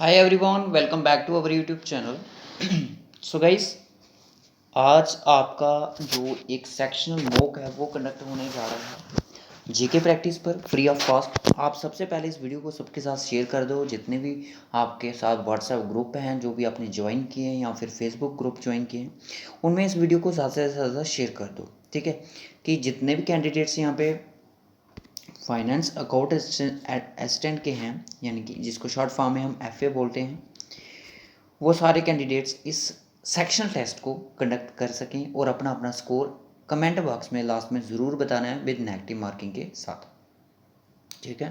Hi everyone, welcome back to our YouTube channel. So guys, आज आपका जो एक सेक्शनल मॉक है वो कंडक्ट होने जा रहा है जीके प्रैक्टिस पर फ्री ऑफ कॉस्ट। आप सबसे पहले इस वीडियो को सबके साथ शेयर कर दो, जितने भी आपके साथ व्हाट्सएप ग्रुप हैं जो भी आपने ज्वाइन किए हैं या फिर फेसबुक ग्रुप ज्वाइन किए हैं, उनमें इस वीडियो को ज़्यादा से ज़्यादा शेयर कर दो। ठीक है, कि जितने भी कैंडिडेट्स यहाँ पे फाइनेंस अकाउंट असिस्टेंट के हैं, यानी कि जिसको शॉर्ट फॉर्म में हम एफए बोलते हैं, वो सारे कैंडिडेट्स इस सेक्शनल टेस्ट को कंडक्ट कर सकें और अपना अपना स्कोर कमेंट बॉक्स में लास्ट में ज़रूर बताना है विद नेगेटिव मार्किंग के साथ। ठीक है,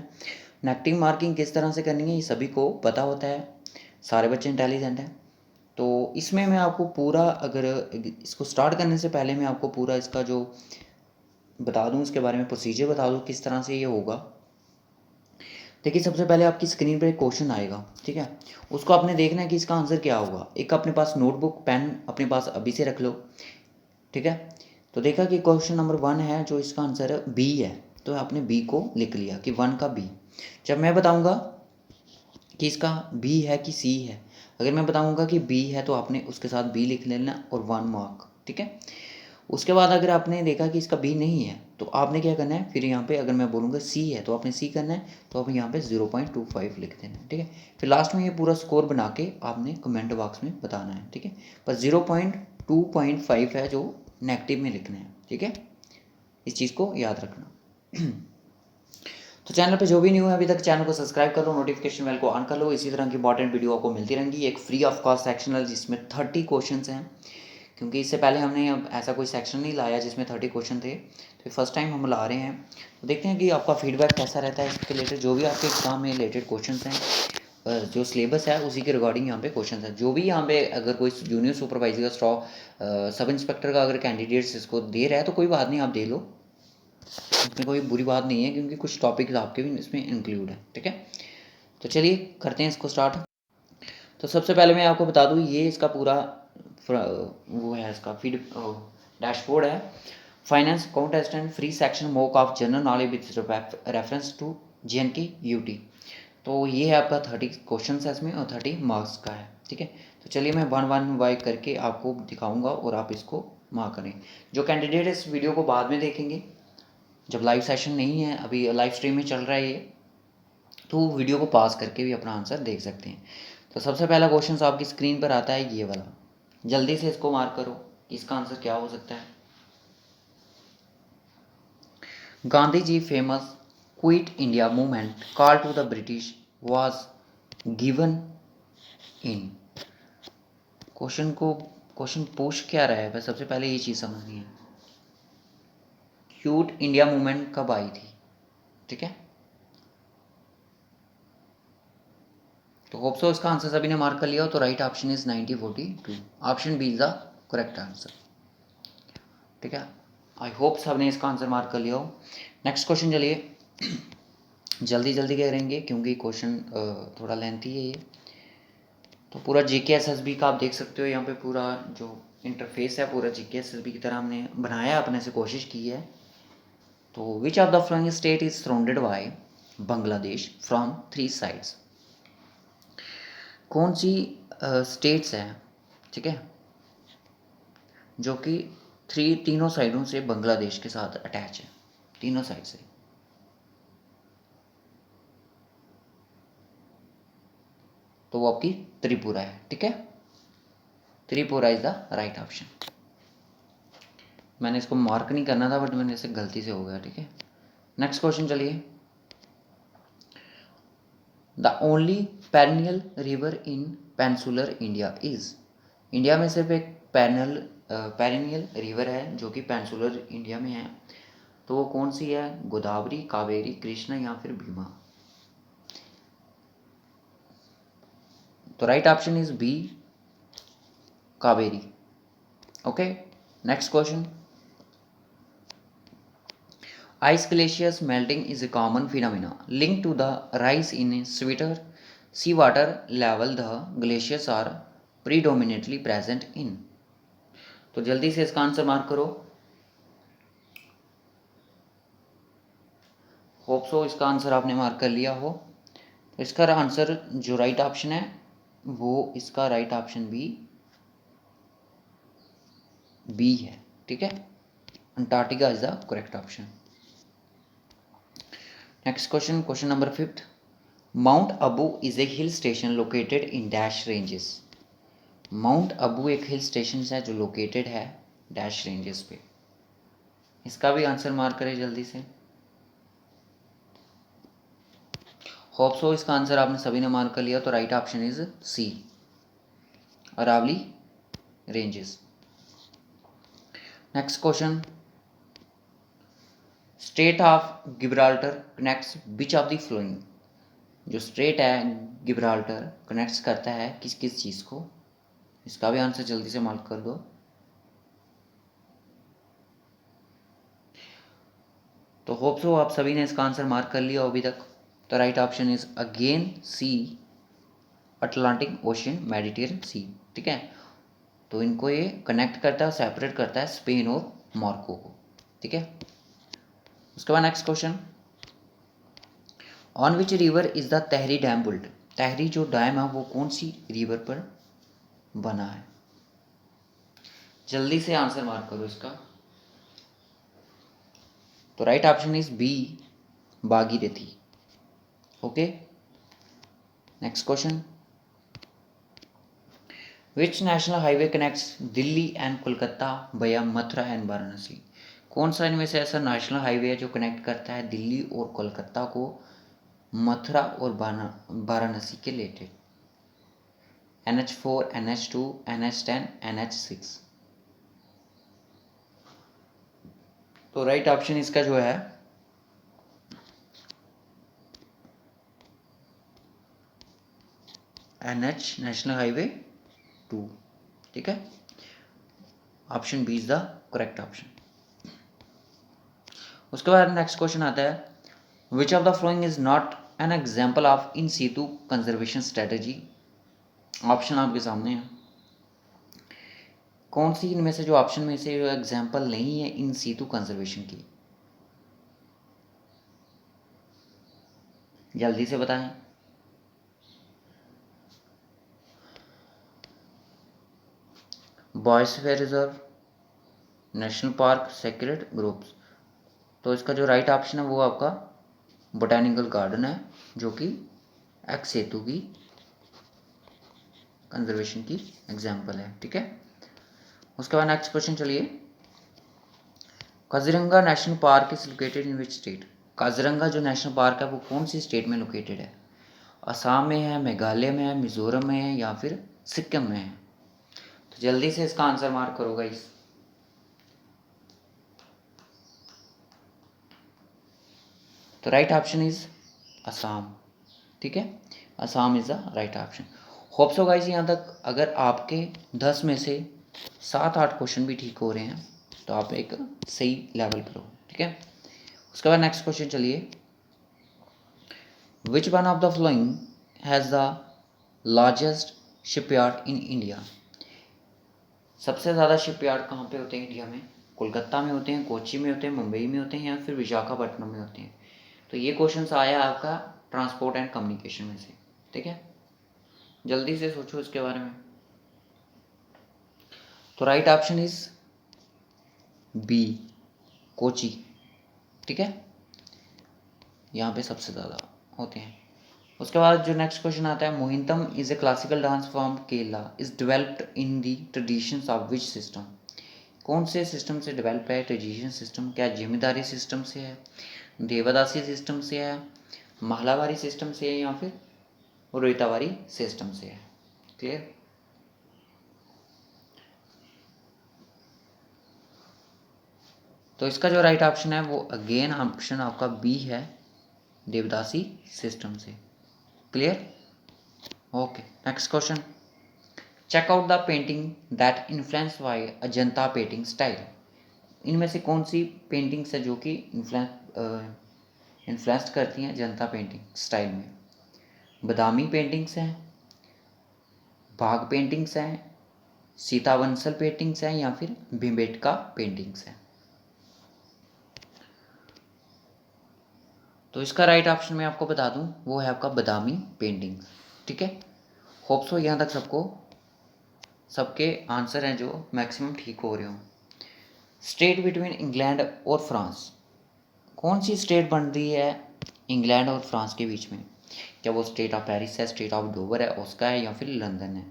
नेगेटिव मार्किंग किस तरह से करनी है ये सभी को पता होता है, सारे बच्चे इंटेलिजेंट हैं। तो इसमें मैं आपको पूरा, अगर इसको स्टार्ट करने से पहले मैं आपको पूरा इसका जो बता दूं, इसके बारे में प्रोसीजर बता दूं किस तरह से ये होगा। देखिए, सबसे पहले आपकी स्क्रीन पर एक क्वेश्चन आएगा, ठीक है, उसको आपने देखना है कि इसका आंसर क्या होगा। एक अपने पास नोटबुक पेन अपने पास अभी से रख लो। ठीक है, तो देखा कि क्वेश्चन नंबर 1 है, जो इसका आंसर है बी है, तो आपने बी को लिख लिया कि 1 का बी। जब मैं बताऊंगा कि इसका बी है कि सी है, अगर मैं बताऊंगा कि बी है तो आपने उसके साथ बी लिख लेना और 1 मार्क। ठीक है, उसके बाद अगर आपने देखा कि इसका बी नहीं है तो आपने क्या करना है, फिर यहाँ पे अगर मैं बोलूँगा सी है तो आपने सी करना है, तो आप यहाँ पे 0.25 लिख देना है। ठीक है, फिर लास्ट में ये पूरा स्कोर बना के आपने कमेंट बॉक्स में बताना है। ठीक है, पर 0.2.5 है जो नेगेटिव में लिखना है। ठीक है, इस चीज़ को याद रखना। तो चैनल पे जो भी न्यू है अभी तक चैनल को सब्सक्राइब कर लो, नोटिफिकेशन बेल को ऑन कर लो। इसी तरह की इंपॉर्टेंट वीडियो आपको मिलती रहेंगी। एक फ्री ऑफ कॉस्ट सेक्शनल जिसमें 30 क्वेश्चन हैं, क्योंकि इससे पहले हमने अब ऐसा कोई सेक्शन नहीं लाया जिसमें 30 क्वेश्चन थे, तो फर्स्ट टाइम हम ला रहे हैं। तो देखते हैं कि आपका फीडबैक कैसा रहता है इसके रिलेटेड। जो भी आपके एग्जाम में रिलेटेड क्वेश्चन हैं, जो सिलेबस है उसी के रिगार्डिंग यहाँ पे क्वेश्चन है। जो भी यहाँ पे अगर कोई जूनियर सुपरवाइजर का सब इंस्पेक्टर का अगर कैंडिडेट्स इसको दे रहा है तो कोई बात नहीं, आप दे लो, इसमें कोई बुरी बात नहीं है, क्योंकि कुछ टॉपिक्स आपके भी इसमें इंक्लूड है। ठीक है, तो चलिए करते हैं इसको स्टार्ट। तो सबसे पहले मैं आपको बता दूँ, ये इसका पूरा वो है, इसका फीड डैशबोर्ड है। Finance account assistant free section mock of general knowledge with reference to JNK UT। तो ये है आपका 30 क्वेश्चन है इसमें और 30 मार्क्स का है। ठीक है, तो चलिए मैं 1 बाय करके आपको दिखाऊंगा और आप इसको मार्क करें। जो कैंडिडेट इस वीडियो को बाद में देखेंगे, जब लाइव सेशन नहीं है, अभी लाइव स्ट्रीम में चल रहा है ये, तो वीडियो को पॉज करके भी अपना आंसर देख सकते हैं। तो सबसे पहला क्वेश्चन आपकी स्क्रीन पर आता है, ये वाला। जल्दी से इसको मार्क करो, इसका आंसर क्या हो सकता है। Gandhi ji famous quit India movement call to the British was given in. Question पूछ क्या रहा है, बस सबसे पहले ये चीज़ समझनी है। क्विट इंडिया मूवमेंट कब आई थी? ठीक है, तो होप सो इसका आंसर सभी ने मार्क कर लिया हो। तो right option is 1942, option B is the correct answer. ठीक है, आई होप सब ने इसका आंसर मार्क कर लिया हो। नेक्स्ट क्वेश्चन, चलिए जल्दी जल्दी करेंगे क्योंकि क्वेश्चन थोड़ा लेंथी है ये। तो पूरा GK SSB का आप देख सकते हो, यहाँ पे पूरा जो इंटरफेस है पूरा GK SSB की तरह हमने बनाया, अपने से कोशिश की है। तो विच of the following state is surrounded by Bangladesh from 3 sides. कौन सी स्टेट्स हैं, ठीक है, जो कि तीनों साइडों से बांग्लादेश के साथ अटैच है, तीनों साइड से। तो वो आपकी त्रिपुरा है। ठीक है, Tripura is the right option. मैंने इसको मार्क नहीं करना था बट मैंने इसे गलती से हो गया। ठीक है, नेक्स्ट क्वेश्चन, चलिए। The only perennial river in peninsular India is. India में सिर्फ एक पेरिनियल रिवर है जो कि पेनिनसुलर इंडिया में है, तो वो कौन सी है? गोदावरी, कावेरी, कृष्णा या फिर भीमा। तो right option is B, Kaveri. Okay, next question. Ice glaciers melting is a common phenomena linked to the rise in sweeter seawater level the glaciers are predominantly present in। तो जल्दी से इसका आंसर मार्क करो। होप सो इसका answer आपने mark कर लिया हो। तो इसका आंसर जो राइट ऑप्शन है वो इसका राइट ऑप्शन भी बी है, ठीक है। Antarctica is the correct option. Next question, question number 5। Mount Abu is a hill station located in dash ranges. Mount Abu एक हिल स्टेशन है जो लोकेटेड है डैश रेंजेस पे। इसका भी आंसर मार्क करें जल्दी से। होप सो इसका आंसर आपने सभी ने मार्क कर लिया। तो right option is C, Aravalli ranges. Next question, strait of Gibraltar connects which of the following. जो स्ट्रेट है गिब्राल्टर कनेक्ट्स करता है किस किस चीज़ को। इसका भी आंसर जल्दी से मार्क कर दो। तो होप सो आप सभी ने इसका आंसर मार्क कर लिया अभी तक। तो right option is again C, Atlantic Ocean Mediterranean sea, ठीक है। तो इनको ये कनेक्ट करता है, सेपरेट करता है स्पेन और मॉर्को को, ठीक है। उसके बाद next question, on which river is the Tehri dam built. Tehri जो डैम है वो कौन सी रिवर पर बना है। जल्दी से आंसर मार्क करो इसका। तो right option is B, Bhagirathi, okay. Next question, which national highway connects Delhi and Kolkata via Mathura and Varanasi. कौन सा इनमें से ऐसा नेशनल हाईवे है जो कनेक्ट करता है दिल्ली और कोलकाता को मथुरा और वाराणसी के related. NH4, NH2, NH10, NH6। तो राइट ऑप्शन इसका जो है NH, नेशनल हाईवे 2, ठीक है। Option B is the correct option. उसके बाद नेक्स्ट क्वेश्चन आता है, which of the following is not an example of in situ conservation strategy. Option आपके सामने है। कौन सी इनमें से जो ऑप्शन में से एग्जाम्पल नहीं है इन सीटू कंजर्वेशन की, जल्दी से बताएं। Biosphere reserve, national park, sacred groups. तो इसका जो राइट ऑप्शन है वो आपका बोटैनिकल गार्डन है, जो कि एक्स सेतु की कंजर्वेशन की एग्जाम्पल है, ठीक है। उसके बाद नेक्स्ट क्वेश्चन चलिए, Kaziranga national park is located in which state. Kaziranga जो नेशनल पार्क है वो कौन सी स्टेट में लोकेटेड है। असम में है, मेघालय में है, मिजोरम में है या फिर सिक्किम में है। तो जल्दी से इसका आंसर मार्क करो गाइस। तो राइट ऑप्शन इज असम, ठीक है। Assam is the right option. Hope so guys यहाँ तक अगर आपके 10 में से 7-8 क्वेश्चन भी ठीक हो रहे हैं तो आप एक सही लेवल पर हो, ठीक है। उसके बाद नेक्स्ट क्वेश्चन चलिए, which one of the flowing has the largest shipyard in India. सबसे ज़्यादा शिपयार्ड कहाँ पे होते हैं इंडिया में। कोलकाता में होते हैं, कोची में होते हैं, मुंबई में होते हैं या फिर विशाखापट्टनम में होते हैं। तो ये क्वेश्चन आया आपका ट्रांसपोर्ट एंड कम्युनिकेशन में से, ठीक है। जल्दी से सोचो इसके बारे में। तो right option is B, Kochi, ठीक है। यहाँ पे सबसे ज़्यादा होते हैं। उसके बाद जो नेक्स्ट क्वेश्चन आता है, Mohiniyattam is a classical dance form Kerala is developed in the traditions of which system. कौन से सिस्टम से डेवलप है ट्रेडिशन सिस्टम। क्या जिम्मेदारी सिस्टम से है, देवदासी सिस्टम से है, माहलावारी सिस्टम से है या फिर रोहितावारी सिस्टम से है। क्लियर। तो इसका जो राइट ऑप्शन है वो अगेन ऑप्शन आपका बी है, देवदासी सिस्टम से। Clear, okay. Next question, check out the painting that influence by Ajanta painting style. इनमें से कौन सी पेंटिंग्स है जो कि इन्फ्लुएंस करती हैं अजंता पेंटिंग स्टाइल में। बदामी पेंटिंग्स हैं, बाघ पेंटिंग्स हैं, सीतावंशल पेंटिंग्स हैं या फिर भीमबेटका पेंटिंग्स हैं। तो इसका राइट ऑप्शन मैं आपको बता दूं वो है आपका बदामी पेंटिंग्स, ठीक है। होप सो यहाँ तक सबके आंसर हैं जो मैक्सिमम ठीक हो रहे हों। स्टेट बिटवीन इंग्लैंड और फ्रांस, कौन सी स्टेट बन रही है इंग्लैंड और फ्रांस के बीच में? क्या वो स्टेट ऑफ पेरिस है, स्टेट ऑफ डोवर है, उसका है, या फिर लंदन है?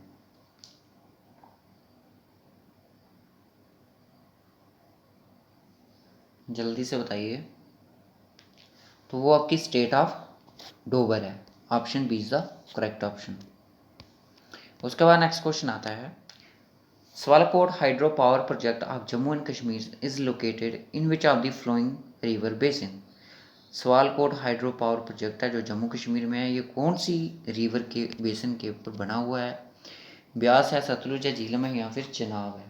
जल्दी से बताइए। तो वो आपकी स्टेट ऑफ डोवर है। Option B is the correct option. उसके बाद नेक्स्ट क्वेश्चन आता है, Sawalkot hydro power project of Jammu and Kashmir is located in which of the flowing river basin. Sawalkot hydro power project है जो जम्मू कश्मीर में है, ये कौन सी रिवर के बेसिन के ऊपर बना हुआ है? ब्यास है, सतलुज है, झीलम है, या फिर चिनाब है?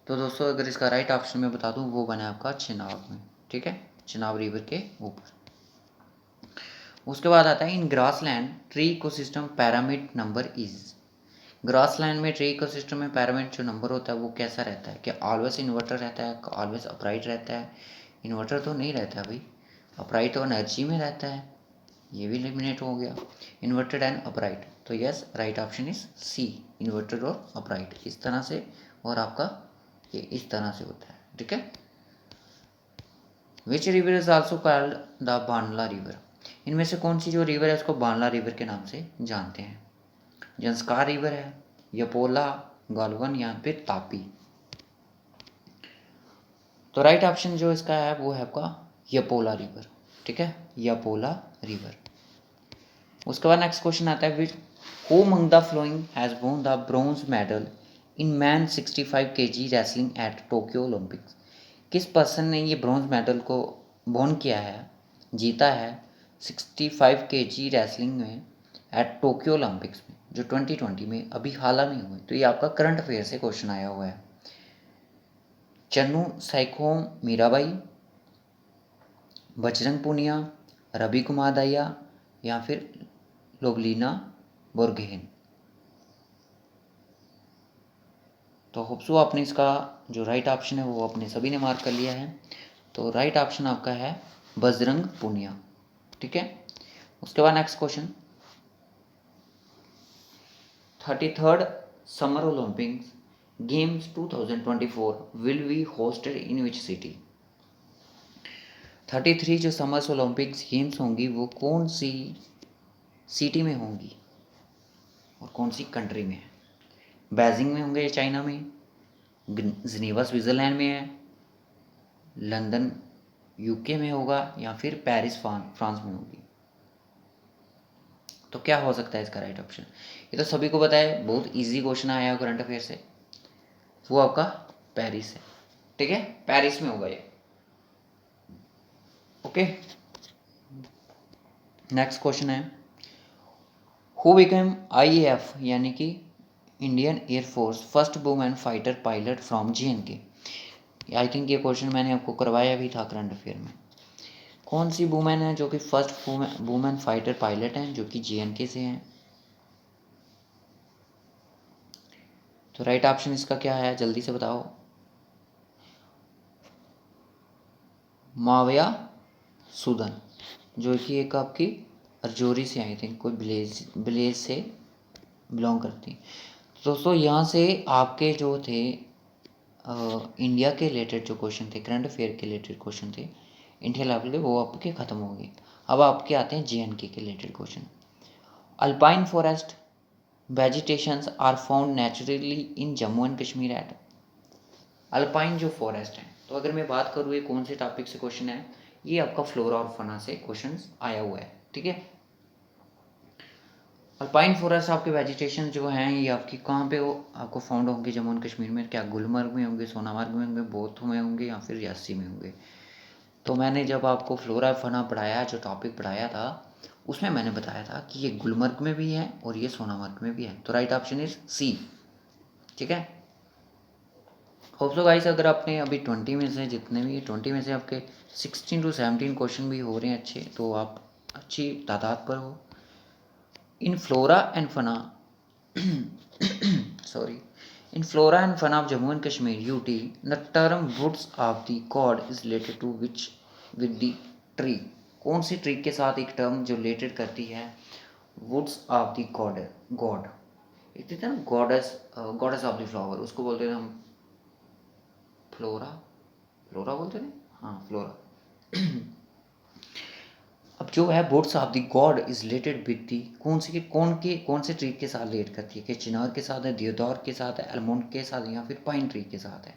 तो दोस्तों अगर इसका राइट ऑप्शन में बता दूं, वो बना है आपका चिनाब में। ठीक है, चिनाब रिवर के ऊपर। उसके बाद आता है, in grassland tree ecosystem pyramid number is. Grassland में ट्री इकोसिस्टम में पैरामीड जो नंबर होता है वो कैसा रहता है? क्या ऑलवेज इन्वर्टर रहता है, ऑलवेज अपराइट रहता है? इन्वर्टर तो नहीं रहता भाई, अपराइट और एनर्जी में रहता है, ये भी एलिमिनेट हो गया। इन्वर्टेड एंड अपराइट, तो yes right option is C, inverted और अपराइट, इस तरह से, और आपका ये इस तरह से होता है। ठीक है। Which river is also called the Bandla river, इनमें से कौन सी जो रिवर है उसको बांडला रिवर के नाम से जानते हैं? जंस्कार रिवर है, यपोला, गालवन, या फिर तापी? तो राइट ऑप्शन जो इसका है वो है आपका यपोला रिवर। ठीक है, यपोला रिवर। उसके बाद नेक्स्ट क्वेश्चन आता है, which who among the flowing has won the bronze medal in man 65 kg wrestling eight Tokyo Olympics. किस पर्सन ने ये ब्रोंज मेडल को वोन किया है, जीता है 65 kg रेसलिंग में एट टोक्यो ओलंपिक्स में, जो 2020 में अभी हाल में हुए? तो ये आपका करंट अफेयर से क्वेश्चन आया हुआ है। चन्नू साइखोम मीराबाई, बजरंग पूनिया, रवि कुमार दहिया, या फिर लोवलीना बोरगोहेन? तो होप्सो आपने इसका जो राइट ऑप्शन है वो अपने सभी ने मार्क कर लिया है। तो राइट ऑप्शन आपका है बजरंग पूनिया। ठीक है। उसके बाद next question, 33rd summer Olympics games 2024 will be hosted in which city. 33 जो समर्स ओलंपिक्स गेम्स होंगी वो कौन सी सिटी में होंगी और कौन सी कंट्री में है? बेजिंग में होंगे या चाइना में, जिनेवा स्विट्ज़रलैंड में है, लंदन यूके में होगा, या फिर पेरिस फ्रांस में होगी? तो क्या हो सकता है इसका राइट ऑप्शन? ये तो सभी को पता है, बहुत इजी क्वेश्चन आया है करंट अफेयर से, वो आपका पेरिस है। ठीक है, पेरिस में होगा ये। ओके। नेक्स्ट क्वेश्चन है, हु बिकेम आईएएफ यानी कि Indian air force first women fighter pilot from JNK। I think ये क्वेश्चन मैंने आपको करवाया भी था करंट अफेयर में। कौन सी वुमेन है जो कि फर्स्ट वुमेन फाइटर पायलट हैं जो कि JNK से हैं? तो राइट ऑप्शन इसका क्या है, जल्दी से बताओ। माविया सुदन, जो कि एक आपकी रजौरी से आई थिंक, कोई विलेज से बिलोंग करती। तो दोस्तों यहाँ से आपके जो थे इंडिया के रिलेटेड जो क्वेश्चन थे, करंट अफेयर के रिलेटेड क्वेश्चन थे इंडिया लेवल के, वो आपके ख़त्म हो गए। अब आपके आते हैं JNK के related question. Alpine forest vegetations are found naturally in Jammu and Kashmir at. Alpine जो फॉरेस्ट है, तो अगर मैं बात करूँ ये कौन से टॉपिक से क्वेश्चन है, ये आपका फ्लोरा और फना से क्वेश्चन आया हुआ है। ठीक है। अल्पाइन फॉरेस्ट आपके वेजिटेशन जो हैं ये आपकी कहाँ पे हो आपको फाउंड होंगे जम्मू एंड कश्मीर में? क्या गुलमर्ग में होंगे, सोनामर्ग में होंगे, बोथ में होंगे, या फिर रियासी में होंगे? तो मैंने जब आपको फ्लोरा फना पढ़ाया, जो टॉपिक पढ़ाया था, उसमें मैंने बताया था कि ये गुलमर्ग में भी है और ये सोनामर्ग में भी है। तो राइट ऑप्शन इज सी। ठीक है। होप सो गाइस, अगर आपने अभी 20 में से जितने भी 20 में से आपके 16 to 17 क्वेश्चन भी हो रहे हैं अच्छे, तो आप अच्छी तादाद पर हो। In flora and fauna sorry, in flora and fauna of Jammu and Kashmir UT, the term woods of the god is related to which with the tree? कौन सी ट्री के साथ एक टर्म जो रिलेटेड करती है वुड्स ऑफ द गॉड, एक देता है ना goddess, goddess of the flower, उसको बोलते हैं हम फ्लोरा, फ्लोरा बोलते हैं, हाँ फ्लोरा। अब जो है woods of the god is related with the, कौन से ट्री के साथ रिलेट करती है, कि चिनार के साथ है, दियोदार के साथ है, एलमोंड के साथ है, या फिर पाइन ट्री के साथ है।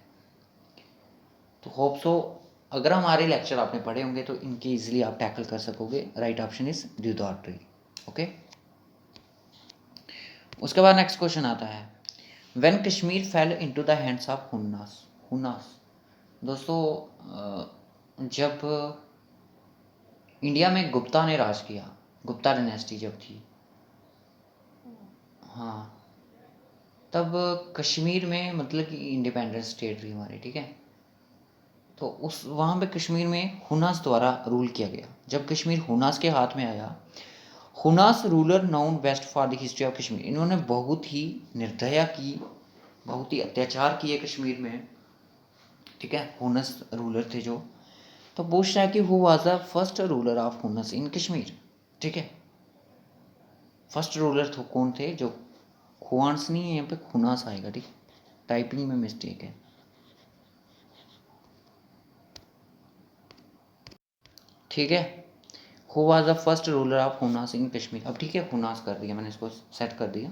तो होप सो अगर हमारे लेक्चर आपने पढ़े होंगे तो इनके इजीली आप टैकल कर सकोगे। Right option is deodar tree. Okay, उसके बाद नेक्स्ट क्वेश्चन आता है, when Kashmir fell into the hands of Hunas. Hunas दोस्तों जब इंडिया में गुप्ता ने राज किया, गुप्ता डायनेस्टी जब थी, हाँ, तब कश्मीर में मतलब कि इंडिपेंडेंट स्टेट थी हमारी, ठीक है। तो उस वहाँ पे कश्मीर में हुनास द्वारा रूल किया गया। जब कश्मीर हुनास के हाथ में आया, Huns ruler noun best for the history of Kashmir, इन्होंने बहुत ही निर्दया की, बहुत ही अत्याचार किए कश्मीर में, ठीक है। हुनस रूलर थे जो, तो पूछ रहा है कि who was the first ruler of Huns in Kashmir, ठीक है। फर्स्ट रूलर तो कौन थे, जो खुआन्स नहीं है यहाँ पे, खुनास आएगा, ठीक, टाइपिंग में मिस्टेक है, ठीक है। Who was the first ruler of Hunas in Kashmir. अब ठीक है, हुनास कर दिया मैंने, इसको सेट कर दिया।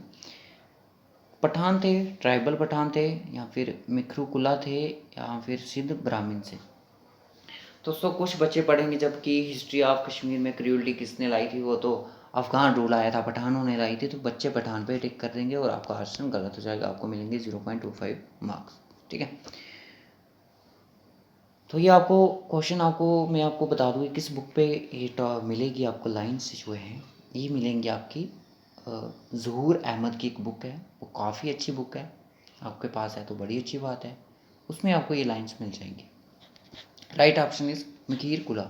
पठान थे, ट्राइबल पठान थे, या फिर मिखरुकुला थे, या फिर सिद्ध ब्राह्मण से। दोस्तों कुछ बच्चे पढ़ेंगे जबकि हिस्ट्री ऑफ कश्मीर में क्रूअल्टी किसने लाई थी, वो तो अफगान रूल आया था, पठानों ने लाई थी, तो बच्चे पठान पे टिक कर देंगे और आपका ऑप्शन गलत हो जाएगा, आपको मिलेंगे 0.25 मार्क्स, ठीक है। तो ये आपको क्वेश्चन, आपको मैं आपको बता दूँ किस बुक पे ये मिलेगी आपको, लाइन्स जो हैं ये मिलेंगी आपकी ज़हूर अहमद की एक बुक है, वो काफ़ी अच्छी बुक है, आपके पास है तो बड़ी अच्छी बात है, उसमें आपको ये लाइन्स मिल जाएंगी। राइट ऑप्शन इज मखीर कुला,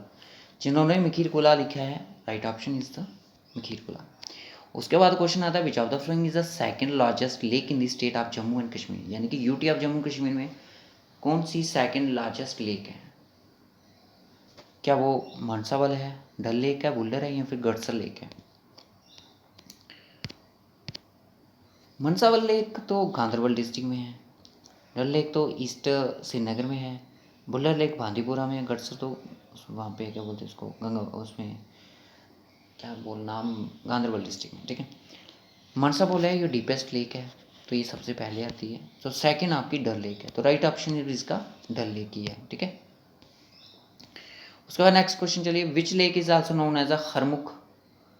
जिन्होंने मखीर कुला लिखा है, राइट ऑप्शन इज द मखीर कुला। उसके बाद क्वेश्चन आता है, which of the following is the second largest lake in the state of Jammu and Kashmir, यानी कि यूटी ऑफ जम्मू कश्मीर में कौन सी सेकंड लार्जेस्ट लेक है। क्या वो मानसावल है, डल लेक है, बुल्लर है, या फिर गड़सर लेक है। मनसावल लेक तो गांधरबल डिस्ट्रिक्ट में है, डल लेक तो ईस्ट श्रीनगर में है, बुल्लर लेक बांदीपुरा में है, गड़सर तो वहाँ पे क्या बोलते हैं उसको, गंगा उसमें क्या बोल नाम, गांधरबल डिस्ट्रिक्ट में, ठीक है। मनसा बोला है ये डीपेस्ट लेक है, तो ये सबसे पहले आती है, तो सेकंड आपकी डल लेक है, तो राइट ऑप्शन इसका डल लेक ही है, ठीक है। उसके बाद नेक्स्ट क्वेश्चन चलिए, which lake is also known as a Harmukh,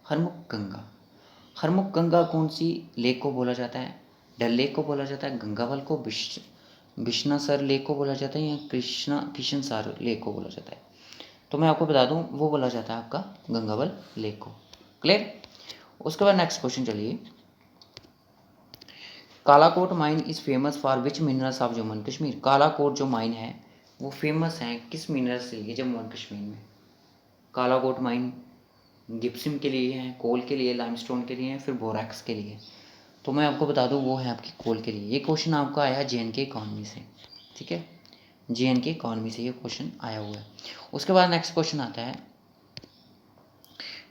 Harmukh Ganga. Harmukh Ganga कौन सी लेक को बोला जाता है, डल लेक को बोला जाता है, गंगावल को, बिश्नासर लेक को बोला जाता है, या किशनसार लेक को बोला जाता है। तो मैं आपको बता दूं वो बोला जाता है आपका गंगावल लेक को, क्लियर। उसके बाद नेक्स्ट क्वेश्चन चलिए, Kalakot mine is famous for which minerals of Jammu and Kashmir. Kalakot जो माइन है वो फेमस है किस मिनरल से लिए जम्मू एंड कश्मीर में। कालाकोट माइन गिप्सम के लिए है, कोल के लिए, लाइमस्टोन के लिए है, फिर बोरैक्स के लिए। तो मैं आपको बता दूं वो है आपकी कोल के लिए। ये क्वेश्चन आपका आया जे.एन.के इकॉनमी से, ठीक है, जे.एन.के इकॉनमी से ये क्वेश्चन आया हुआ है। उसके बाद नेक्स्ट क्वेश्चन आता है,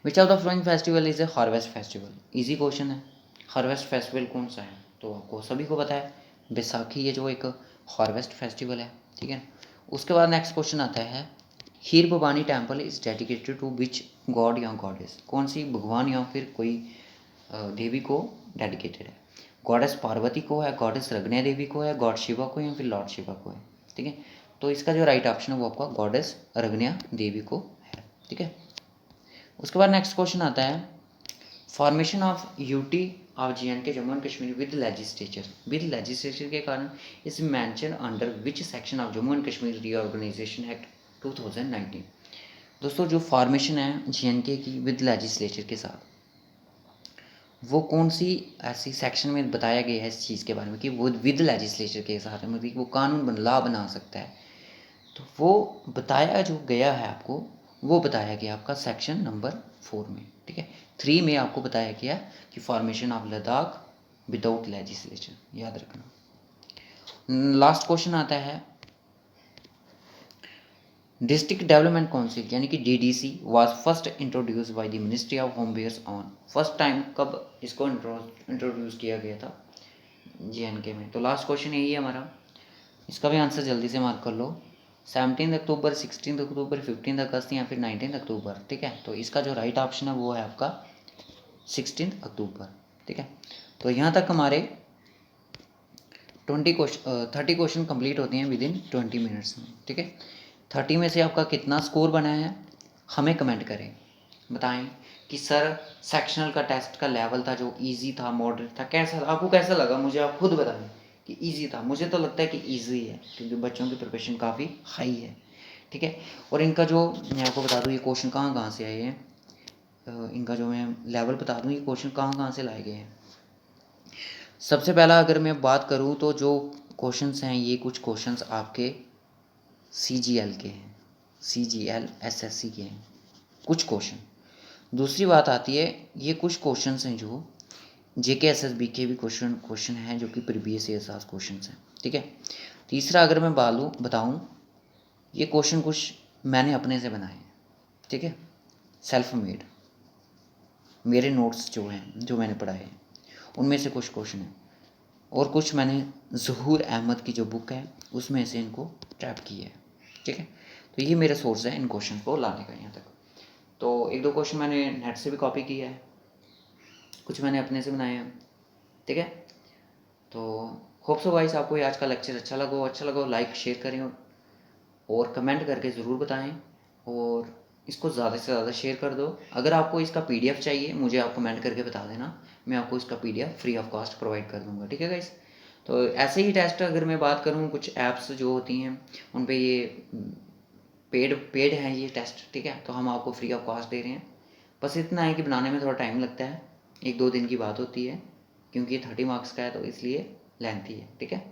which of the flowing festival is a harvest festival. Easy question है, हार्वेस्ट फेस्टिवल कौन सा है, तो आपको सभी को पता है बैसाखी है जो एक हार्वेस्ट फेस्टिवल है, ठीक है। उसके बाद नेक्स्ट क्वेश्चन आता है, Kheer Bhawani temple is dedicated to which god या गॉडेस। कौन सी भगवान या फिर कोई देवी को डेडिकेटेड है। गॉडेस पार्वती को है, गॉडेस रगन्या देवी को है, गॉड शिवा को, या फिर लॉर्ड शिवा को है, ठीक है। तो इसका जो राइट ऑप्शन है वो आपका गॉडेस रगन्या देवी को है, ठीक है। उसके बाद नेक्स्ट क्वेश्चन आता है, formation of UT of J and K Jammu and Kashmir with legislature के कारण is mention under which section of Jammu and Kashmir reorganisation act 2019। दोस्तों जो फॉर्मेशन है जे.एन.के की विद लेजिस्लेचर के साथ, वो कौन सी ऐसी सेक्शन में बताया गया है इस चीज़ के बारे में कि वो विद लेजिस्लेचर के साथ है, मतलब वो कानून लॉ बना सकता है। तो वो बताया जो गया है आपको, वो बताया गया आपका सेक्शन नंबर 4 में, ठीक है। 3 में आपको बताया गया कि formation of Ladakh without legislature, याद रखना। लास्ट क्वेश्चन आता है, डिस्ट्रिक्ट डेवलपमेंट काउंसिल यानी कि DDC was first introduce by the ministry of home affairs on, first time कब इसको इंट्रोड्यूस किया गया था, जेएनके में। तो लास्ट क्वेश्चन यही है हमारा, इसका भी आंसर जल्दी से मार्क कर लो, 17 अक्टूबर, 16 अक्टूबर, 15 अगस्त या फिर 19 अक्टूबर, ठीक है। तो इसका जो राइट ऑप्शन है वो है आपका 16 अक्टूबर, ठीक है। तो यहाँ तक हमारे 30 क्वेश्चन कंप्लीट होते हैं विद इन 20 मिनट्स में, ठीक है। 30 में से आपका कितना स्कोर बना है हमें कमेंट करें, बताएं कि सर सेक्शनल का टेस्ट का लेवल था जो इजी था, मॉडरेट था, कैसा आपको कैसा लगा, मुझे आप खुद बताएं कि इजी था। मुझे तो लगता है कि इजी है क्योंकि बच्चों की प्रिपरेशन काफ़ी हाई है, ठीक है। और इनका जो मैं आपको बता दूँ ये क्वेश्चन कहाँ कहाँ से आए हैं, इनका जो मैं लेवल बता दूँ ये क्वेश्चन कहाँ कहाँ से लाए गए हैं। सबसे पहला अगर मैं बात करूँ तो जो क्वेश्चंस हैं ये कुछ क्वेश्चंस आपके CGL के हैं, CGL SSC के हैं कुछ क्वेश्चन। दूसरी बात आती है ये कुछ क्वेश्चंस हैं जो JK SSB के भी क्वेश्चन हैं जो कि प्रीवियस ईयर साथ क्वेश्चंस हैं, ठीक है। तीसरा अगर मैं बताऊँ ये क्वेश्चन कुछ मैंने अपने से बनाए हैं, ठीक है, सेल्फ मेड, मेरे नोट्स जो हैं जो मैंने पढ़ाए हैं उनमें से कुछ क्वेश्चन हैं, और कुछ मैंने ज़हूर अहमद की जो बुक है उसमें से इनको ट्रैप किया है, ठीक है। तो ये मेरा सोर्स है इन क्वेश्चन को लाने का यहाँ तक। तो एक दो क्वेश्चन मैंने नेट से भी कॉपी किया है, कुछ मैंने अपने से बनाए हैं, ठीक है। तो होप सो गाइस आपको ये आज का लेक्चर अच्छा लगा लाइक शेयर करें और कमेंट करके ज़रूर बताएं, और इसको ज़्यादा से ज़्यादा शेयर कर दो। अगर आपको इसका PDF चाहिए मुझे आप कमेंट करके बता देना, मैं आपको इसका PDF free of cost provide कर दूँगा, ठीक है गाइस। तो ऐसे ही टेस्ट अगर मैं बात करूँ कुछ ऐप्स जो होती हैं उन पे ये पेड हैं ये टेस्ट, ठीक है। तो हम आपको फ्री ऑफ कॉस्ट दे रहे हैं, बस इतना है कि बनाने में थोड़ा टाइम लगता है, 1-2 दिन की बात होती है क्योंकि ये 30 मार्क्स का है तो इसलिए लेंथी है, ठीक है।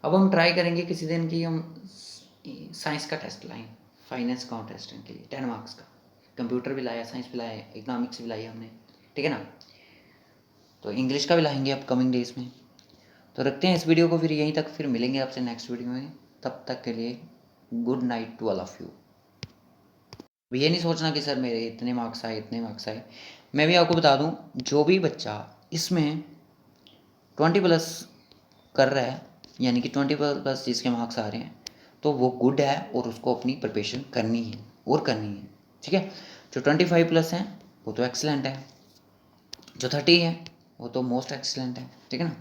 अब हम ट्राई करेंगे किसी दिन की हम साइंस का टेस्ट लाएँ, फाइनेंस अकाउंट टेस्ट के लिए 10 मार्क्स का, कंप्यूटर भी लाया, साइंस भी लाया, इकोनॉमिक्स भी लाई हमने, ठीक है ना। तो इंग्लिश का भी लाएंगे अब कमिंग डेज में। तो रखते हैं इस वीडियो को फिर यहीं तक, फिर मिलेंगे आपसे नेक्स्ट वीडियो में, तब तक के लिए good night to all of you. ये नहीं सोचना कि सर मेरे इतने मार्क्स आए इतने मार्क्स आए, मैं भी आपको बता दूं जो भी बच्चा इसमें 20+ कर रहा है यानी कि 20+ जिसके मार्क्स आ रहे हैं तो वो गुड है और उसको अपनी प्रिपरेशन करनी है और करनी है, ठीक है। जो 25+ हैं वो तो एक्सीलेंट है, जो 30 है वो तो मोस्ट एक्सीलेंट है, ठीक है ना।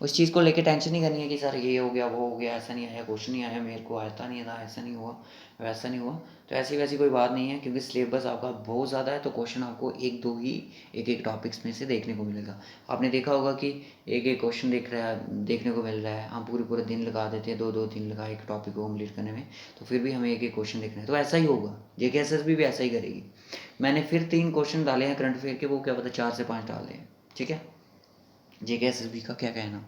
उस चीज़ को लेके टेंशन नहीं करनी है कि सर ये हो गया वो हो गया, ऐसा नहीं आया, क्वेश्चन नहीं आया, मेरे को आता नहीं था, ऐसा नहीं हुआ वैसा नहीं हुआ। तो ऐसी वैसी कोई बात नहीं है क्योंकि सिलेबस आपका बहुत ज़्यादा है, तो क्वेश्चन आपको एक दो ही एक टॉपिक्स में से देखने को मिलेगा। आपने देखा होगा कि एक क्वेश्चन देखने को मिल रहा है, हम पूरे दिन लगा देते हैं, 2-2 दिन लगा एक टॉपिक को कम्प्लीट करने में, तो फिर भी हमें एक क्वेश्चन देखना है। तो ऐसा ही होगा, JK SSB भी ऐसा ही करेगी। मैंने फिर 3 क्वेश्चन डाले हैं करंट अफेयर के, वो क्या पता 4 से 5 डाल दें, ठीक है। JK SSB का क्या कहना।